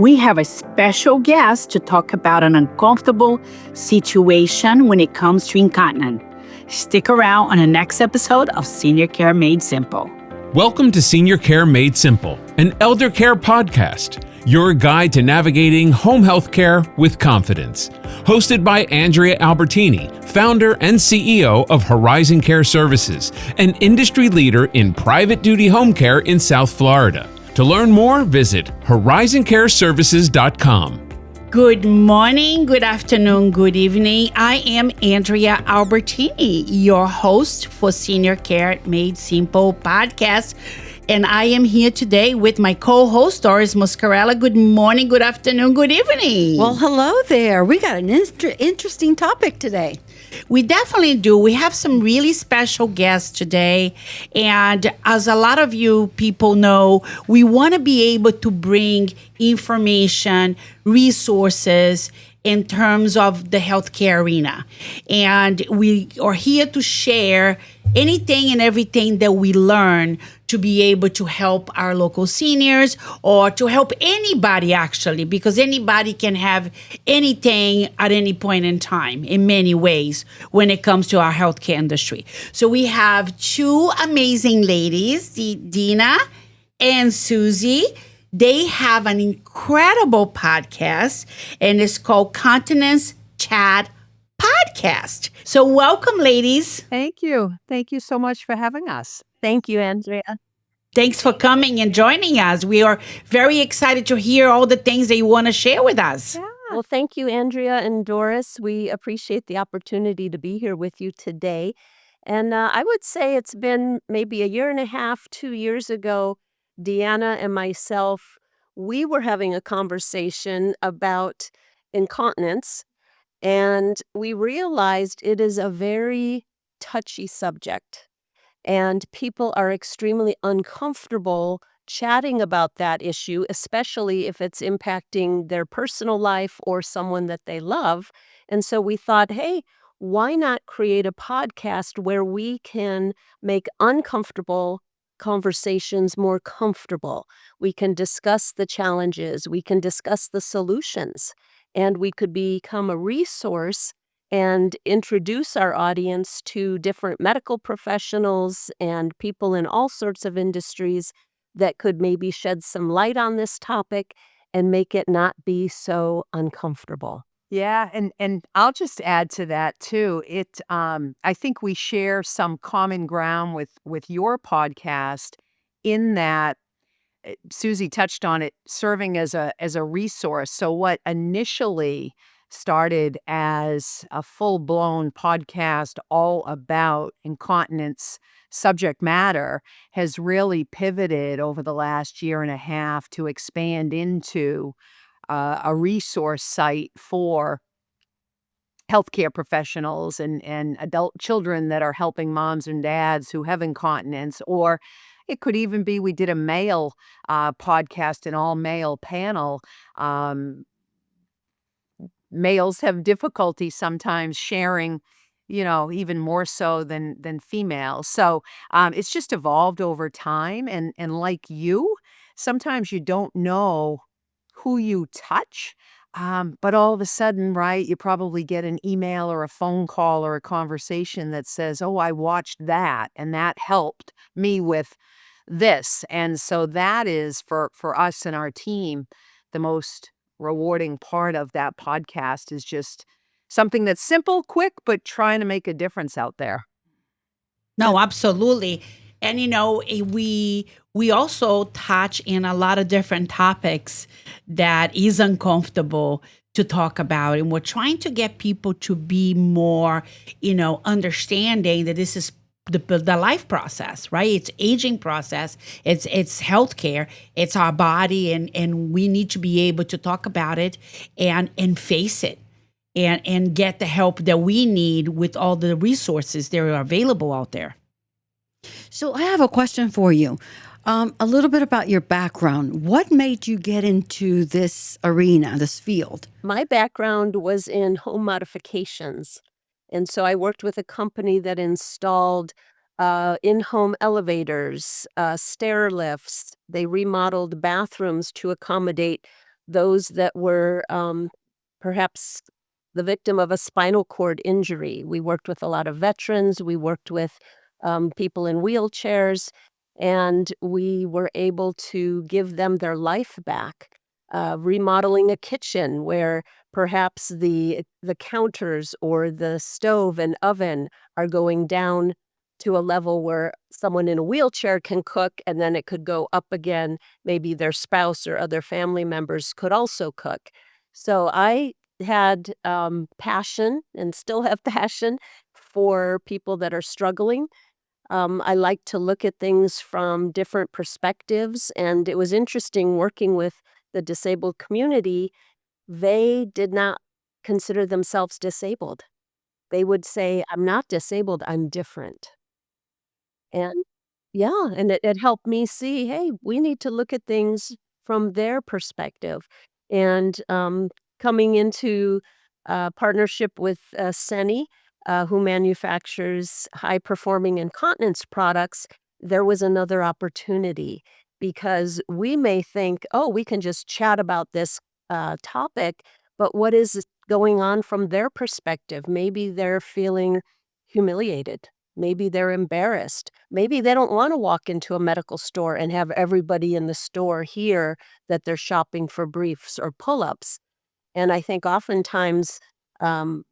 we have a special guest to talk about an uncomfortable situation when it comes to incontinence. Stick around on the next episode of Senior Care Made Simple. Welcome to Senior Care Made Simple, an elder care podcast, your guide to navigating home health care with confidence. Hosted by Andrea Albertini, founder and CEO of Horizon Care Services, an industry leader in private duty home care in South Florida. To learn more, visit horizoncareservices.com. Good morning, good afternoon, good evening. I am Andrea Albertini, your host for Senior Care Made Simple podcast. And I am here today with my co-host, Doris Muscarella. Good morning, good afternoon, good evening. Well, hello there. We got an interesting topic today. We definitely do. We have some really special guests today. And as a lot of you people know, we want to be able to bring information, resources in terms of the healthcare arena. And we are here to share anything and everything that we learn to be able to help our local seniors or to help anybody actually, because anybody can have anything at any point in time in many ways when it comes to our healthcare industry. So we have two amazing ladies, Dina and Susie. They have an incredible podcast and it's called Continence Chat podcast. So welcome, ladies. Thank you. Thank you so much for having us. Thank you, Andrea. Thanks for coming and joining us. We are very excited to hear all the things that you want to share with us. Yeah. Well, thank you, Andrea and Doris. We appreciate the opportunity to be here with you today. And I would say it's been maybe a year and a half, 2 years ago, Deanna and myself, we were having a conversation about incontinence. And we realized it is a very touchy subject. And people are extremely uncomfortable chatting about that issue, especially if it's impacting their personal life or someone that they love. And so we thought, hey, why not create a podcast where we can make uncomfortable conversations more comfortable? We can discuss the challenges, we can discuss the solutions, and we could become a resource and introduce our audience to different medical professionals and people in all sorts of industries that could maybe shed some light on this topic and make it not be so uncomfortable. Yeah, and I'll just add to that too. I think we share some common ground with your podcast in that Susie touched on it, serving as a resource. So what initially started as a full-blown podcast all about incontinence subject matter has really pivoted over the last year and a half to expand into a resource site for healthcare professionals and adult children that are helping moms and dads who have incontinence. Or it could even be we did a male podcast, an all-male panel. Males have difficulty sometimes sharing, even more so than females. So it's just evolved over time. And like you, sometimes you don't know who you touch. But all of a sudden, right, you probably get an email or a phone call or a conversation that says, oh, I watched that and that helped me with this. And so that is for us and our team, the most rewarding part of that podcast is just something that's simple, quick, but trying to make a difference out there. No, absolutely. And we also touch in a lot of different topics that is uncomfortable to talk about. And we're trying to get people to be more, understanding that this is the life process, right? It's aging process. It's healthcare. It's our body, and we need to be able to talk about it and face it and get the help that we need with all the resources that are available out there. So I have a question for you. A little bit about your background. What made you get into this arena, this field? My background was in home modifications. And so I worked with a company that installed in-home elevators, stair lifts. They remodeled bathrooms to accommodate those that were perhaps the victim of a spinal cord injury. We worked with a lot of veterans. We worked with people in wheelchairs, and we were able to give them their life back. Remodeling a kitchen where perhaps the counters or the stove and oven are going down to a level where someone in a wheelchair can cook, and then it could go up again. Maybe their spouse or other family members could also cook. So I had passion and still have passion for people that are struggling. I like to look at things from different perspectives, and it was interesting working with the disabled community. They did not consider themselves disabled. They would say, I'm not disabled, I'm different. And yeah, and it helped me see, hey, we need to look at things from their perspective. And coming into partnership with Seni, who manufactures high performing incontinence products, there was another opportunity because we may think, oh, we can just chat about this topic, but what is going on from their perspective? Maybe they're feeling humiliated. Maybe they're embarrassed. Maybe they don't want to walk into a medical store and have everybody in the store hear that they're shopping for briefs or pull ups. And I think oftentimes um,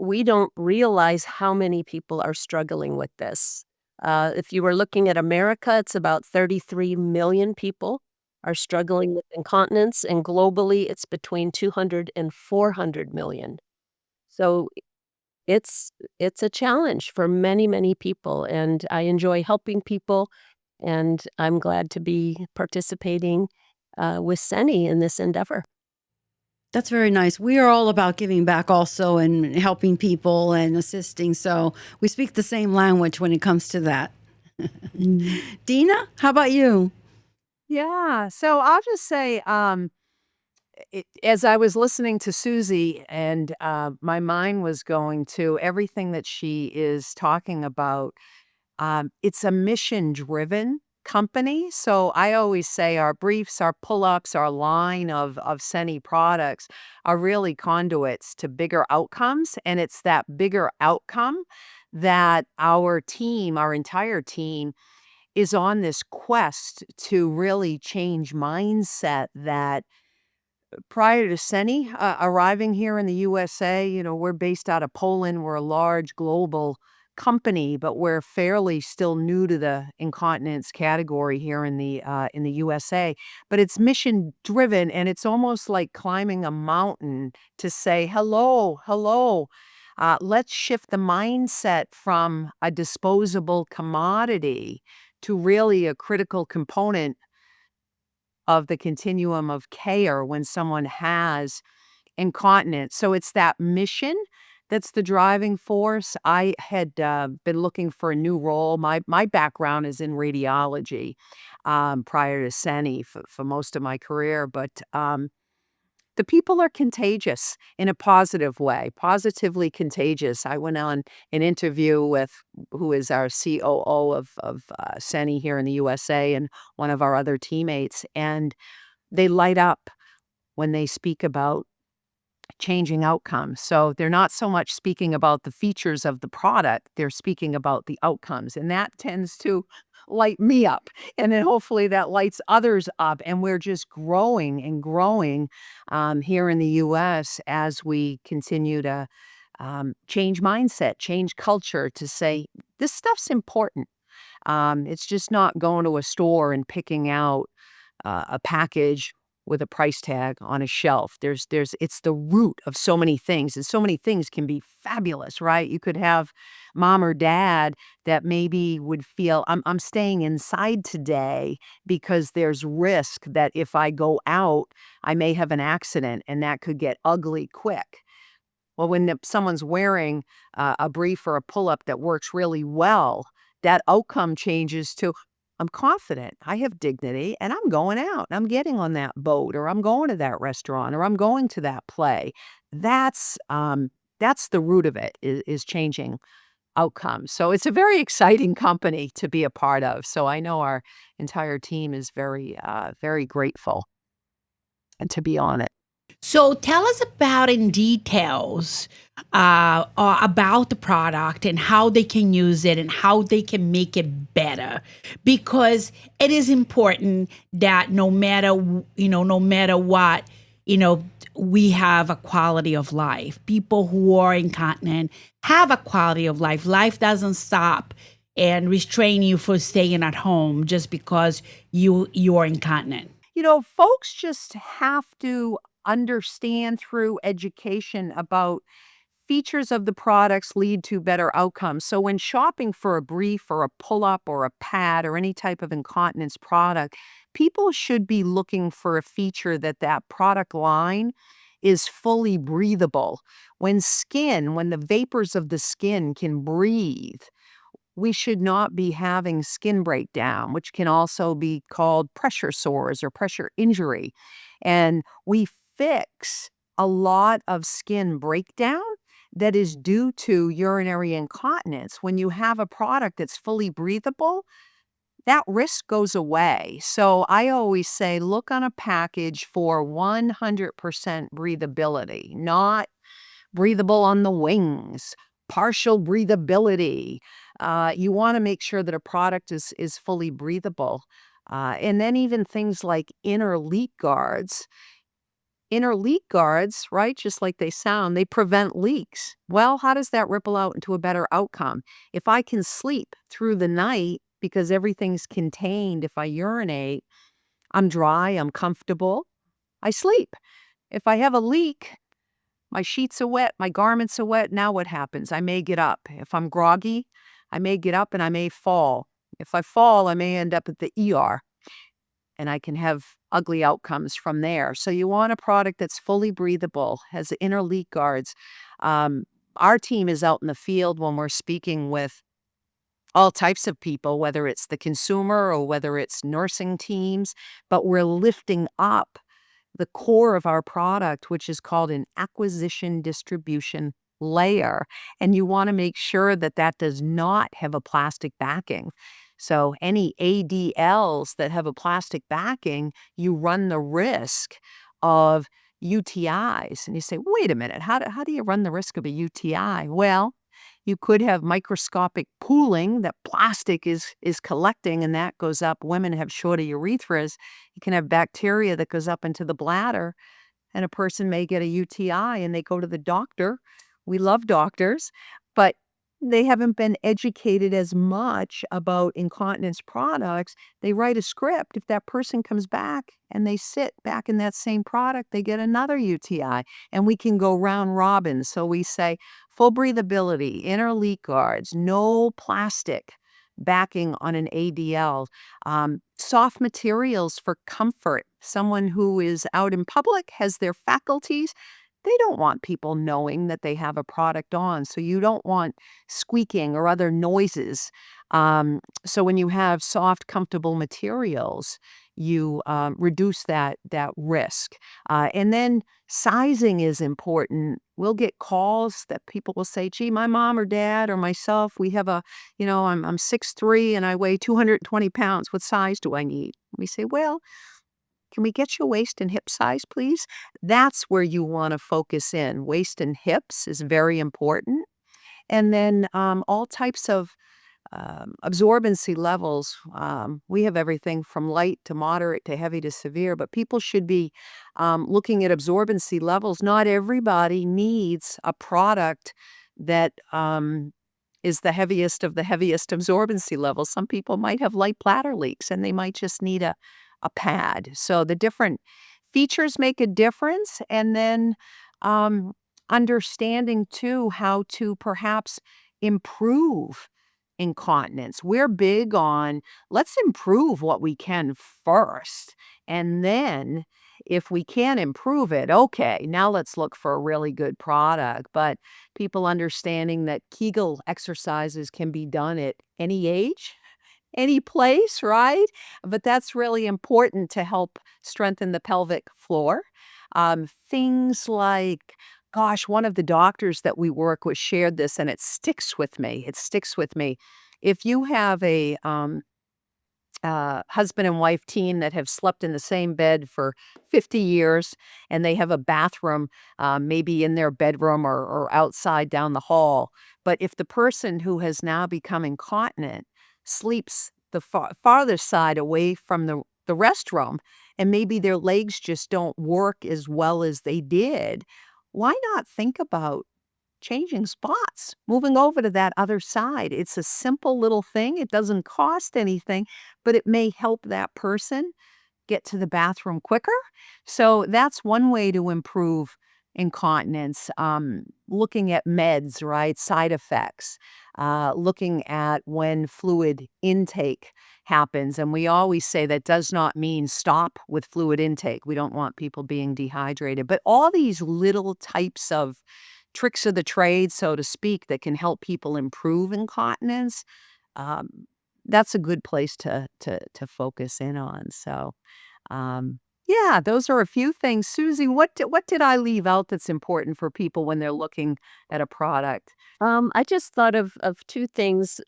we don't realize how many people are struggling with this. If you were looking at America, it's about 33 million people are struggling with incontinence, and globally, it's between 200 and 400 million. So it's it's a challenge for many, many people, and I enjoy helping people, and I'm glad to be participating with Seni in this endeavor. That's very nice. We are all about giving back also and helping people and assisting. So we speak the same language when it comes to that. Dina, how about you? Yeah. So I'll just say, as I was listening to Susie and my mind was going to everything that she is talking about, it's a mission-driven company. So I always say our briefs, our pull-ups, our line of Seni products are really conduits to bigger outcomes. And it's that bigger outcome that our team, our entire team, is on this quest to really change mindset that prior to Seni arriving here in the USA, we're based out of Poland. We're a large global company, but we're fairly still new to the incontinence category here in the USA. But it's mission driven, and it's almost like climbing a mountain to say hello, hello. Let's shift the mindset from a disposable commodity to really a critical component of the continuum of care when someone has incontinence. So it's that mission that's the driving force. I had been looking for a new role. My background is in radiology prior to Seni for most of my career, but the people are contagious in a positive way, positively contagious. I went on an interview with who is our COO of Seni here in the USA and one of our other teammates, and they light up when they speak about changing outcomes. So they're not so much speaking about the features of the product, they're speaking about the outcomes. And that tends to light me up. And then hopefully that lights others up. And we're just growing and growing here in the US as we continue to change mindset, change culture to say, this stuff's important. It's just not going to a store and picking out a package with a price tag on a shelf. It's the root of so many things, and so many things can be fabulous, right? You could have mom or dad that maybe would feel, I'm staying inside today because there's risk that if I go out, I may have an accident, and that could get ugly quick. Well, when someone's wearing a brief or a pull-up that works really well, that outcome changes to, I'm confident, I have dignity, and I'm going out, I'm getting on that boat, or I'm going to that restaurant, or I'm going to that play. That's the root of it, is changing outcomes. So it's a very exciting company to be a part of. So I know our entire team is very, very grateful. to be on it. So tell us about in details about the product and how they can use it and how they can make it better, because it is important that no matter no matter what, we have a quality of life. People who are incontinent have a quality of life. Life doesn't stop and restrain you for staying at home just because you're incontinent. Folks just have to understand through education about features of the products lead to better outcomes. So when shopping for a brief or a pull-up or a pad or any type of incontinence product, people should be looking for a feature that product line is fully breathable. When the vapors of the skin can breathe, we should not be having skin breakdown, which can also be called pressure sores or pressure injury. And we fix a lot of skin breakdown that is due to urinary incontinence. When you have a product that's fully breathable, that risk goes away. So I always say look on a package for 100% breathability, not breathable on the wings, partial breathability. You want to make sure that a product is fully breathable. And then even things like inner leak guards. Inner leak guards, right, just like they sound, they prevent leaks. Well, how does that ripple out into a better outcome? If I can sleep through the night because everything's contained, if I urinate, I'm dry, I'm comfortable, I sleep. If I have a leak, my sheets are wet, my garments are wet. Now what happens? I may get up. If I'm groggy, I may get up and I may fall. If I fall, I may end up at the ER and I can have ugly outcomes from there. So you want a product that's fully breathable, has inner leak guards. Our team is out in the field when we're speaking with all types of people, whether it's the consumer or whether it's nursing teams, but we're lifting up the core of our product, which is called an acquisition distribution layer. And you want to make sure that that does not have a plastic backing. So any ADLs that have a plastic backing, you run the risk of UTIs. And you say, wait a minute, how do you run the risk of a UTI? Well, you could have microscopic pooling that plastic is collecting, and that goes up. Women have shorter urethras. You can have bacteria that goes up into the bladder, and a person may get a UTI and they go to the doctor. We love doctors, but they haven't been educated as much about incontinence products. They write a script. If that person comes back and they sit back in that same product, they get another UTI, and we can go round robin. So we say full breathability, inner leak guards, no plastic backing on an ADL, soft materials for comfort. Someone who is out in public has their faculties. They don't want people knowing that they have a product on. So you don't want squeaking or other noises. So when you have soft, comfortable materials, you reduce that risk. And then sizing is important. We'll get calls that people will say, gee, my mom or dad or myself, we have I'm 6'3" and I weigh 220 pounds. What size do I need? We say, well, can we get you waist and hip size, please? That's where you want to focus in. Waist and hips is very important. And then all types of absorbency levels. We have everything from light to moderate to heavy to severe, but people should be looking at absorbency levels. Not everybody needs a product that is the heaviest of the heaviest absorbency levels. Some people might have light bladder leaks and they might just need a pad. So the different features make a difference. And then understanding too how to perhaps improve incontinence. We're big on let's improve what we can first. And then if we can improve it, okay, now let's look for a really good product. But people understanding that Kegel exercises can be done at any age, any place, right? But that's really important to help strengthen the pelvic floor. Things like, gosh, one of the doctors that we work with shared this, and it sticks with me. It sticks with me. If you have husband and wife team that have slept in the same bed for 50 years, and they have a bathroom maybe in their bedroom or outside down the hall. But if the person who has now become incontinent sleeps the farther side away from the restroom, and maybe their legs just don't work as well as they did, why not think about changing spots, moving over to that other side? It's a simple little thing. It doesn't cost anything, but it may help that person get to the bathroom quicker. So that's one way to improve incontinence. Looking at meds, right? Side effects, looking at when fluid intake happens. And we always say that does not mean stop with fluid intake. We don't want people being dehydrated, but all these little types of tricks of the trade, so to speak, that can help people improve incontinence. That's a good place to focus in on. So, yeah, those are a few things. Susie, what did I leave out that's important for people when they're looking at a product? I just thought of two things.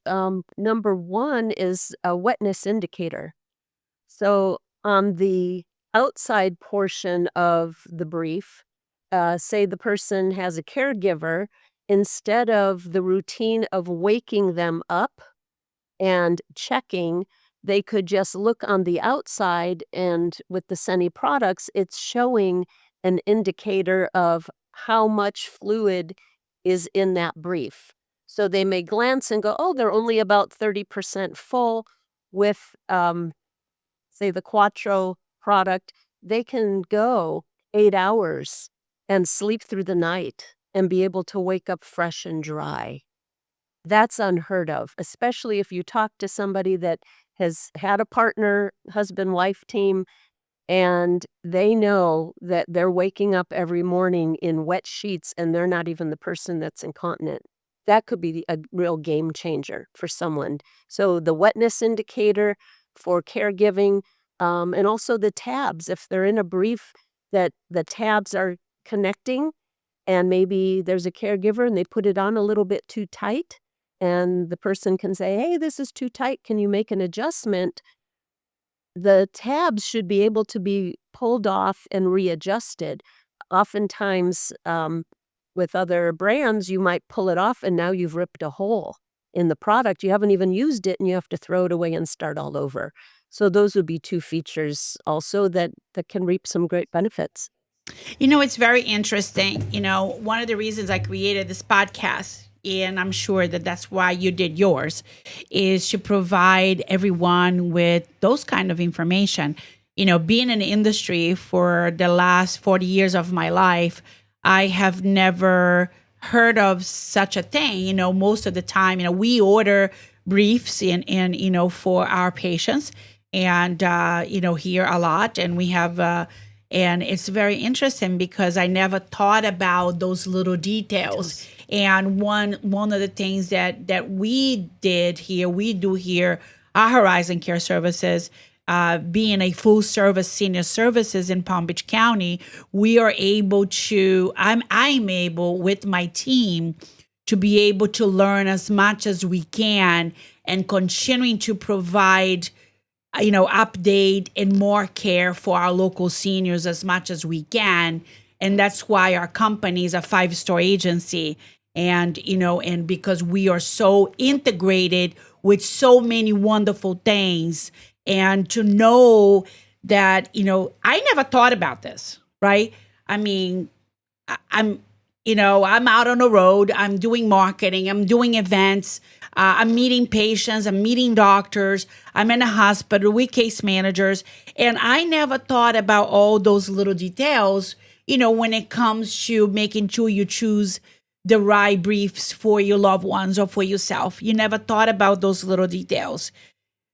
Number one is a wetness indicator. So on the outside portion of the brief, say the person has a caregiver, instead of the routine of waking them up and checking, they could just look on the outside, and with the Seni products, it's showing an indicator of how much fluid is in that brief. So they may glance and go, oh, they're only about 30% full. With, say, the Quattro product, they can go 8 hours and sleep through the night and be able to wake up fresh and dry. That's unheard of, especially if you talk to somebody that has had a partner, husband-wife team, and they know that they're waking up every morning in wet sheets and they're not even the person that's incontinent. That could be a real game changer for someone. So the wetness indicator for caregiving, and also the tabs. If they're in a brief that the tabs are connecting, and maybe there's a caregiver and they put it on a little bit too tight, and the person can say, hey, this is too tight. Can you make an adjustment? The tabs should be able to be pulled off and readjusted. Oftentimes, with other brands, you might pull it off and now you've ripped a hole in the product. You haven't even used it and you have to throw it away and start all over. So those would be two features also that can reap some great benefits. It's very interesting. One of the reasons I created this podcast, and I'm sure that that's why you did yours, is to provide everyone with those kind of information. Being in the industry for the last 40 years of my life, I have never heard of such a thing. Most of the time, we order briefs and for our patients, and here a lot, and we have and it's very interesting because I never thought about those little details. And one of the things that we do here, our Horizon Care Services, being a full service senior services in Palm Beach County, we are able to, I'm able with my team to be able to learn as much as we can and continuing to provide update and more care for our local seniors as much as we can. And that's why our company is a 5-star agency. And, and because we are so integrated with so many wonderful things, and to know that, I never thought about this, right? I mean, I'm out on the road, I'm doing marketing, I'm doing events, I'm meeting patients, I'm meeting doctors, I'm in a hospital with case managers, and I never thought about all those little details, when it comes to making sure you choose the right briefs for your loved ones or for yourself. You never thought about those little details.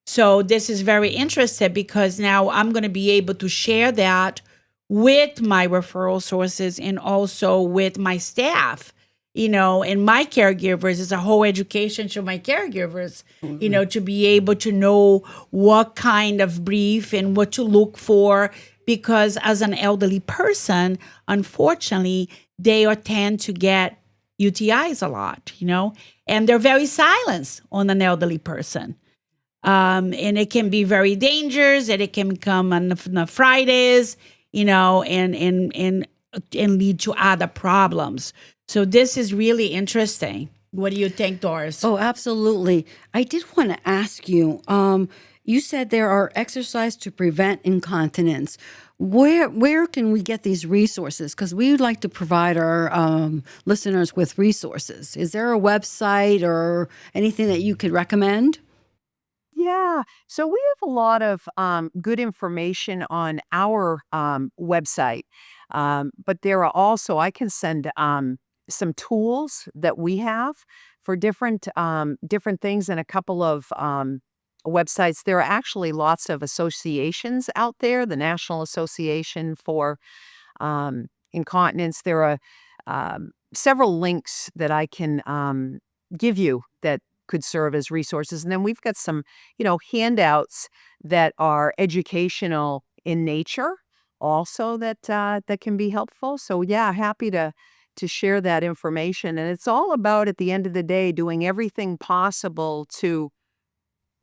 So this is very interesting because now I'm going to be able to share that with my referral sources and also with my staff, and my caregivers. It's a whole education to my caregivers, to be able to know what kind of brief and what to look for. Because as an elderly person, unfortunately, they tend to get UTIs a lot, and they're very silent on an elderly person. And it can be very dangerous, and it can come on the Fridays, and lead to other problems. So this is really interesting. What do you think, Doris? Oh, absolutely. I did want to ask you. You said there are exercises to prevent incontinence. Where can we get these resources? Because we would like to provide our listeners with resources. Is there a website or anything that you could recommend? Yeah. So we have a lot of good information on our website. But there are also, I can send some tools that we have for different things and a couple of websites. There are actually lots of associations out there, the National Association for Incontinence. There are several links that I can give you that could serve as resources. And then we've got some, handouts that are educational in nature also that can be helpful. So yeah, happy to share that information. And it's all about, at the end of the day, doing everything possible to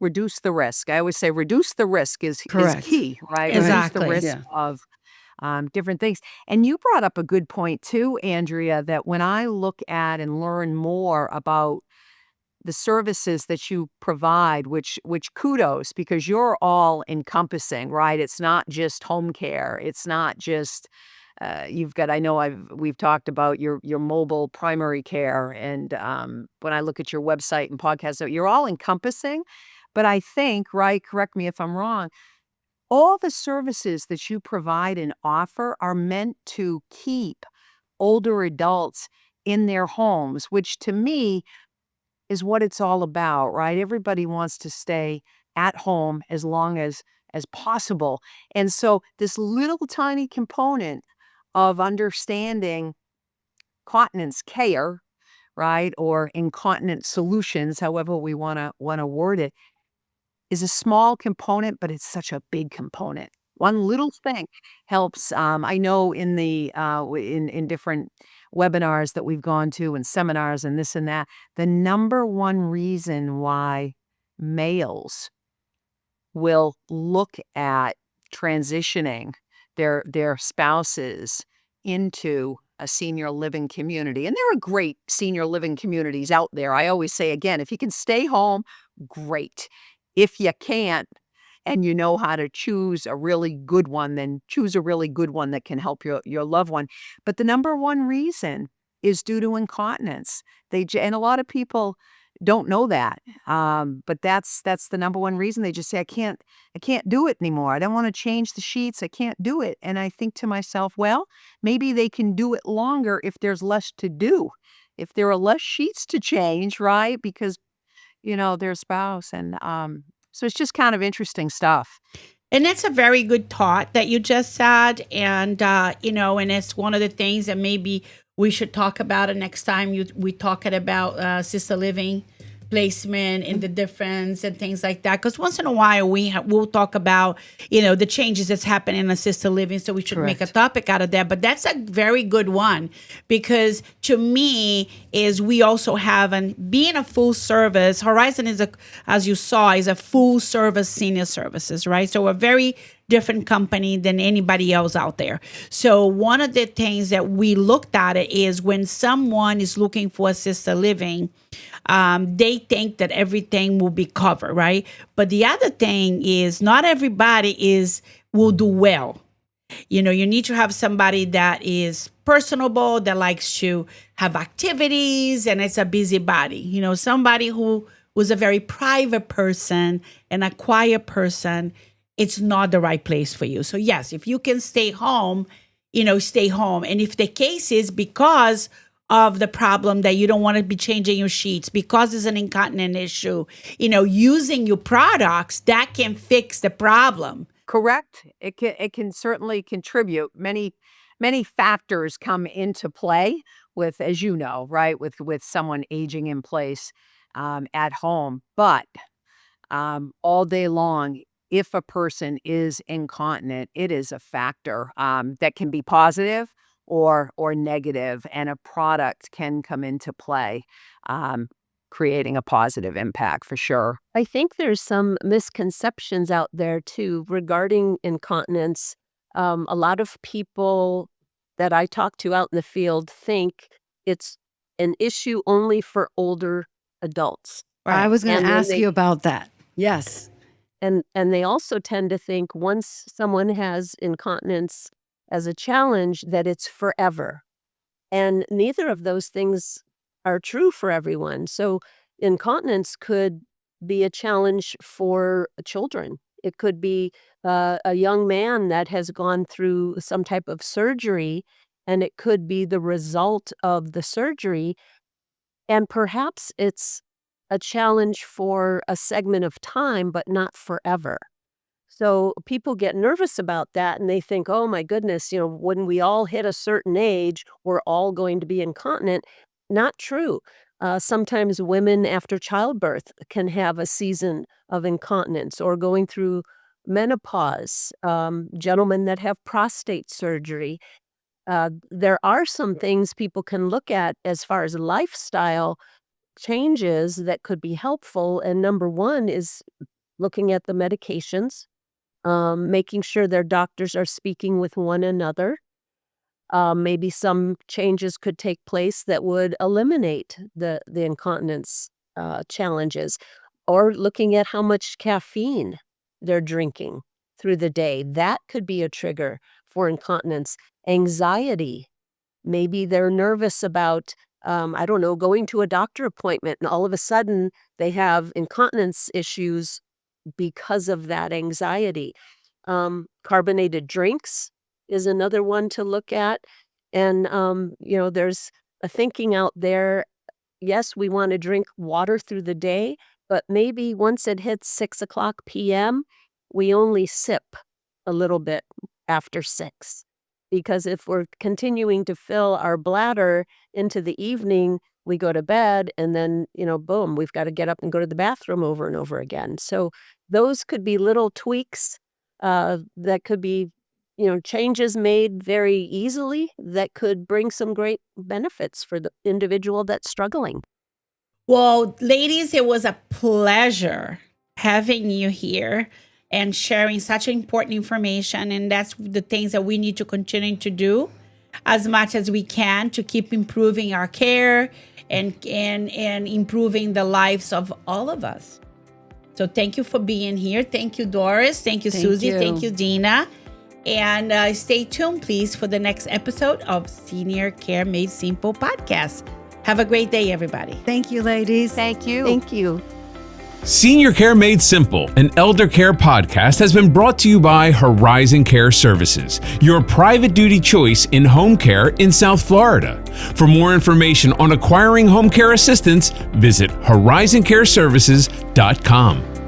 reduce the risk. I always say reduce the risk is Correct. key, right? Reduce the Exactly. risk Yeah. of different things. And you brought up a good point too, Andrea, that when I look at and learn more about the services that you provide, which kudos, because you're all encompassing, right? It's not just home care. It's not just you've got. I know we've talked about your mobile primary care, and when I look at your website and podcast, so you're all encompassing. But I think, right? Correct me if I'm wrong. All the services that you provide and offer are meant to keep older adults in their homes, which to me is what it's all about, right? Everybody wants to stay at home as long as possible. And so this little tiny component of understanding continence care, right? Or incontinence solutions, however we want to word it, is a small component, but it's such a big component. One little thing helps. I know in the in different webinars that we've gone to and seminars and this and that, the number one reason why males will look at transitioning their spouses into a senior living community. And there are great senior living communities out there. I always say again, if you can stay home, great. If you can't, and you know how to choose a really good one, then choose a really good one that can help your loved one. But the number one reason is due to incontinence. And a lot of people don't know that. But that's the number one reason. They just say, I can't do it anymore. I don't want to change the sheets. I can't do it. And I think to myself, well, maybe they can do it longer if there's less to do. If there are less sheets to change, right? Because their spouse. And so it's just kind of interesting stuff. And that's a very good thought that you just said. And it's one of the things that maybe we should talk about it next time we talk about assisted living placement and the difference and things like that. Because once in a while we'll talk about, the changes that's happening in assisted living. So we should make a topic out of that. But that's a very good one, because to me is we also have, and being a full service, Horizon as you saw, is a full service senior services, right? So we're very different company than anybody else out there. So one of the things that we looked at it is when someone is looking for assisted living, they think that everything will be covered, right? But the other thing is not everybody will do well. You need to have somebody that is personable, that likes to have activities, and it's a busybody. Somebody who was a very private person and a quiet person, it's not the right place for you. So yes, if you can stay home, stay home. And if the case is because of the problem that you don't want to be changing your sheets, because it's an incontinent issue, using your products, that can fix the problem. Correct. It can certainly contribute. Many factors come into play with, as you know, right, with someone aging in place at home. But all day long, if a person is incontinent, it is a factor that can be positive or negative, and a product can come into play. creating a positive impact for sure. I think there's some misconceptions out there too regarding incontinence. A lot of people that I talk to out in the field think it's an issue only for older adults. I was going And to when ask they- you about that. Yes. And they also tend to think once someone has incontinence as a challenge that it's forever. And neither of those things are true for everyone. So incontinence could be a challenge for children. It could be a young man that has gone through some type of surgery, and it could be the result of the surgery. And perhaps it's a challenge for a segment of time, but not forever. So people get nervous about that and they think, oh my goodness, when we all hit a certain age, we're all going to be incontinent. Not true. Sometimes women after childbirth can have a season of incontinence or going through menopause, gentlemen that have prostate surgery. There are some things people can look at as far as lifestyle changes that could be helpful. And number one is looking at the medications, making sure their doctors are speaking with one another. Maybe some changes could take place that would eliminate the incontinence challenges, or looking at how much caffeine they're drinking through the day. That could be a trigger for incontinence. Anxiety. Maybe they're nervous about, I don't know, going to a doctor appointment and all of a sudden they have incontinence issues because of that anxiety. Carbonated drinks is another one to look at. And, there's a thinking out there. Yes, we want to drink water through the day, but maybe once it hits 6:00 p.m., we only sip a little bit after 6. Because if we're continuing to fill our bladder into the evening, we go to bed and then, boom, we've got to get up and go to the bathroom over and over again. So those could be little tweaks that could be, changes made very easily that could bring some great benefits for the individual that's struggling. Well, ladies, it was a pleasure having you here and sharing such important information. And that's the things that we need to continue to do as much as we can to keep improving our care and improving the lives of all of us. So thank you for being here. Thank you, Doris. Thank you, Susie. you. Thank you, Dina. And stay tuned, please, for the next episode of Senior Care Made Simple podcast. Have a great day, everybody. Thank you, ladies. Thank you. Thank you. Senior Care Made Simple, an elder care podcast, has been brought to you by Horizon Care Services, your private duty choice in home care in South Florida. For more information on acquiring home care assistance, visit horizoncareservices.com.